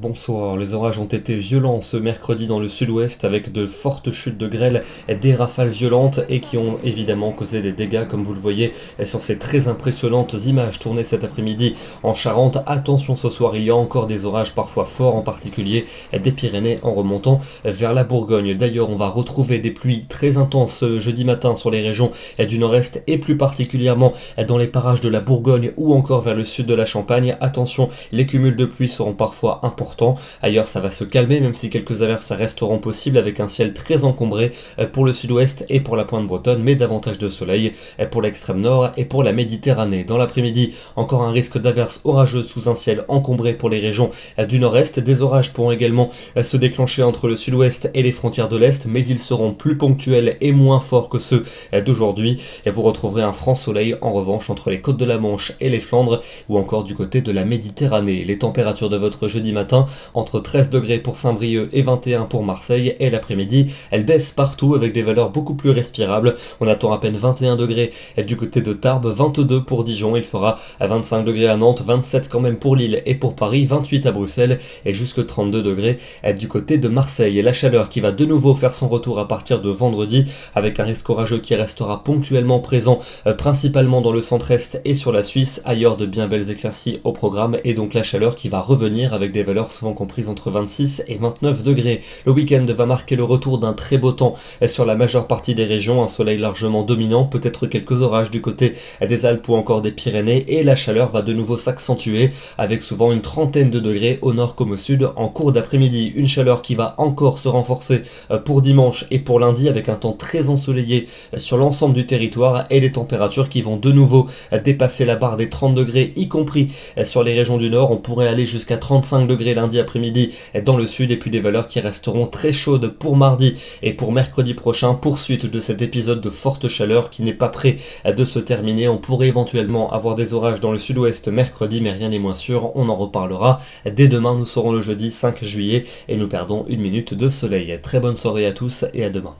Bonsoir, les orages ont été violents ce mercredi dans le sud-ouest avec de fortes chutes de grêle, des rafales violentes et qui ont évidemment causé des dégâts comme vous le voyez sur ces très impressionnantes images tournées cet après-midi en Charente. Attention ce soir, il y a encore des orages parfois forts, en particulier des Pyrénées en remontant vers la Bourgogne. D'ailleurs, on va retrouver des pluies très intenses jeudi matin sur les régions du nord-est et plus particulièrement dans les parages de la Bourgogne ou encore vers le sud de la Champagne. Attention, les cumuls de pluie seront parfois importants. Ailleurs, ça va se calmer, même si quelques averses resteront possibles avec un ciel très encombré pour le sud-ouest et pour la pointe bretonne, mais davantage de soleil pour l'extrême nord et pour la Méditerranée. Dans l'après-midi, encore un risque d'averses orageuses sous un ciel encombré pour les régions du nord-est. Des orages pourront également se déclencher entre le sud-ouest et les frontières de l'est, mais ils seront plus ponctuels et moins forts que ceux d'aujourd'hui. Et vous retrouverez un franc soleil en revanche entre les côtes de la Manche et les Flandres ou encore du côté de la Méditerranée. Les températures de votre jeudi matin entre 13 degrés pour Saint-Brieuc et 21 pour Marseille, et l'après-midi, elle baisse partout avec des valeurs beaucoup plus respirables. On attend à peine 21 degrés du côté de Tarbes, 22 pour Dijon, il fera à 25 degrés à Nantes, 27 quand même pour Lille et pour Paris, 28 à Bruxelles et jusque 32 degrés du côté de Marseille. Et la chaleur qui va de nouveau faire son retour à partir de vendredi avec un risque orageux qui restera ponctuellement présent principalement dans le centre-est et sur la Suisse, ailleurs de bien belles éclaircies au programme, et donc la chaleur qui va revenir avec des valeurs souvent comprises entre 26 et 29 degrés. Le week-end va marquer le retour d'un très beau temps sur la majeure partie des régions, un soleil largement dominant, peut-être quelques orages du côté des Alpes ou encore des Pyrénées, et la chaleur va de nouveau s'accentuer avec souvent une trentaine de degrés au nord comme au sud en cours d'après-midi. Une chaleur qui va encore se renforcer pour dimanche et pour lundi avec un temps très ensoleillé sur l'ensemble du territoire et les températures qui vont de nouveau dépasser la barre des 30 degrés, y compris sur les régions du nord. On pourrait aller jusqu'à 35 degrés lundi après-midi dans le sud, et puis des valeurs qui resteront très chaudes pour mardi et pour mercredi prochain. Poursuite de cet épisode de forte chaleur qui n'est pas prêt de se terminer. On pourrait éventuellement avoir des orages dans le sud-ouest mercredi, mais rien n'est moins sûr. On en reparlera dès demain. Nous serons le jeudi 5 juillet et nous perdons une minute de soleil. Très bonne soirée à tous et à demain.